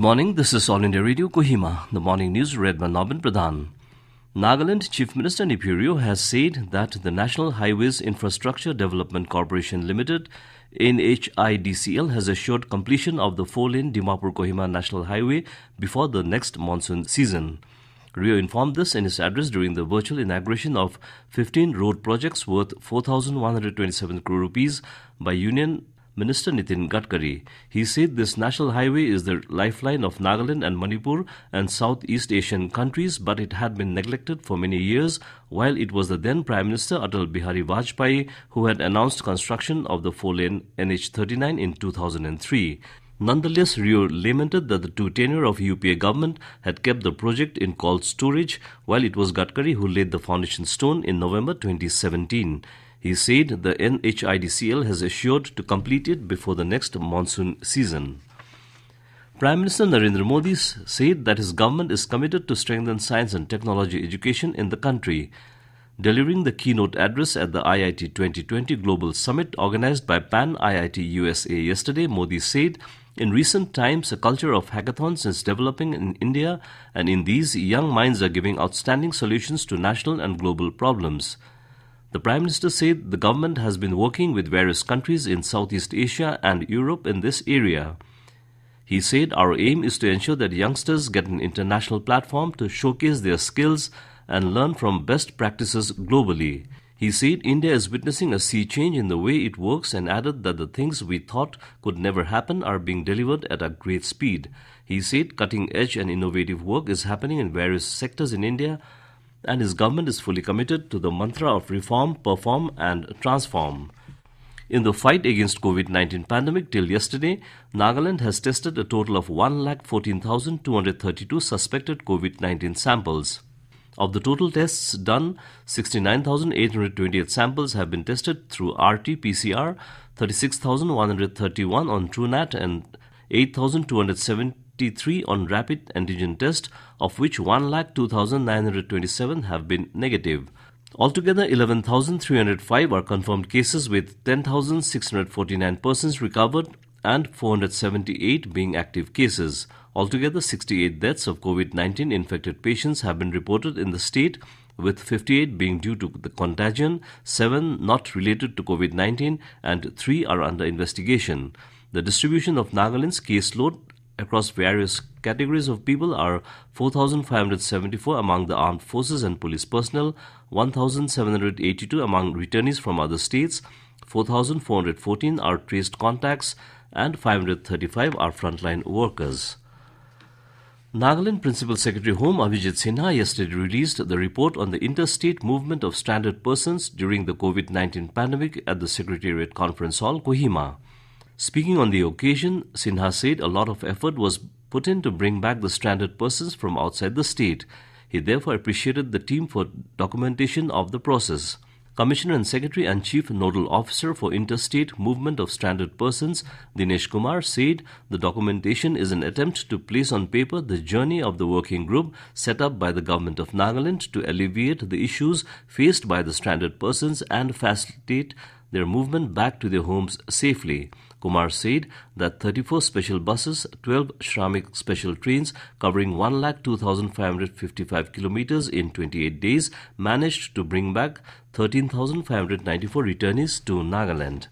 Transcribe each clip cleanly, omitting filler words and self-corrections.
morning, this is All India Radio Kohima. The morning news read by Nobin Pradhan. Nagaland Chief Minister Nipurio has said that the National Highways Infrastructure Development Corporation Limited, NHIDCL, has assured completion of the 4-lane Dimapur-Kohima National Highway before the next monsoon season. Rio informed this in his address during the virtual inauguration of 15 road projects worth 4,127 crore rupees by Union Minister Nitin Gadkari. He said this national highway is the lifeline of Nagaland and Manipur and Southeast Asian countries, but it had been neglected for many years, while it was the then Prime Minister Atal Bihari Vajpayee who had announced construction of the 4-lane NH39 in 2003. Nonetheless, Rio lamented that the two tenure of UPA government had kept the project in cold storage, while it was Gadkari who laid the foundation stone in November 2017. He said the NHIDCL has assured to complete it before the next monsoon season. Prime Minister Narendra Modi said that his government is committed to strengthen science and technology education in the country. Delivering the keynote address at the IIT 2020 Global Summit organized by Pan IIT USA yesterday, Modi said, in recent times, a culture of hackathons is developing in India, and in these, young minds are giving outstanding solutions to national and global problems. The Prime Minister said the government has been working with various countries in Southeast Asia and Europe in this area. He said our aim is to ensure that youngsters get an international platform to showcase their skills and learn from best practices globally. He said India is witnessing a sea change in the way it works and added that the things we thought could never happen are being delivered at a great speed. He said cutting-edge and innovative work is happening in various sectors in India, and his government is fully committed to the mantra of reform, perform and transform. In the fight against COVID-19 pandemic till yesterday, Nagaland has tested a total of 114,232 suspected COVID-19 samples. Of the total tests done, 69,828 samples have been tested through RT-PCR, 36,131 on TrueNat and 8,273 on rapid antigen test, of which 102,927 have been negative. Altogether, 11,305 are confirmed cases with 10,649 persons recovered and 478 being active cases. Altogether, 68 deaths of COVID-19 infected patients have been reported in the state, with 58 being due to the contagion, 7 not related to COVID-19 and 3 are under investigation. The distribution of Nagaland's caseload across various categories of people are 4,574 among the armed forces and police personnel, 1,782 among returnees from other states, 4,414 are traced contacts, and 535 are frontline workers. Nagaland Principal Secretary Home Abhijit Sinha yesterday released the report on the interstate movement of stranded persons during the COVID-19 pandemic at the Secretariat Conference Hall, Kohima. Speaking on the occasion, Sinha said a lot of effort was put in to bring back the stranded persons from outside the state. He therefore appreciated the team for documentation of the process. Commissioner and Secretary and Chief Nodal Officer for Interstate Movement of Stranded Persons, Dinesh Kumar, said the documentation is an attempt to place on paper the journey of the working group set up by the Government of Nagaland to alleviate the issues faced by the stranded persons and facilitate their movement back to their homes safely. Kumar said that 34 special buses, 12 Shramik special trains covering 102,555 kilometers in 28 days managed to bring back 13,594 returnees to Nagaland.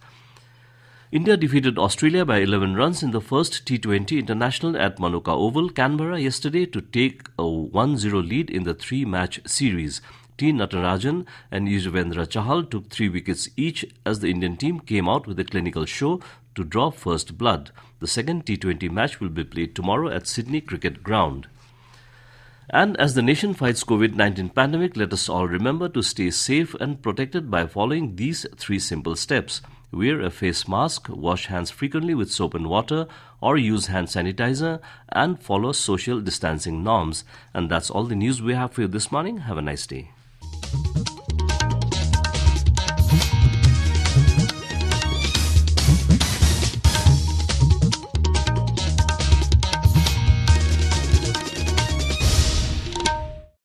India defeated Australia by 11 runs in the first T20 International at Manuka Oval, Canberra yesterday to take a 1-0 lead in the 3-match series. T. Natarajan and Yuzvendra Chahal took 3 wickets each as the Indian team came out with a clinical show to draw first blood. The second T20 match will be played tomorrow at Sydney Cricket Ground. And as the nation fights COVID-19 pandemic, let us all remember to stay safe and protected by following these 3 simple steps. Wear a face mask, wash hands frequently with soap and water, or use hand sanitizer, and follow social distancing norms. And that's all the news we have for you this morning. Have a nice day.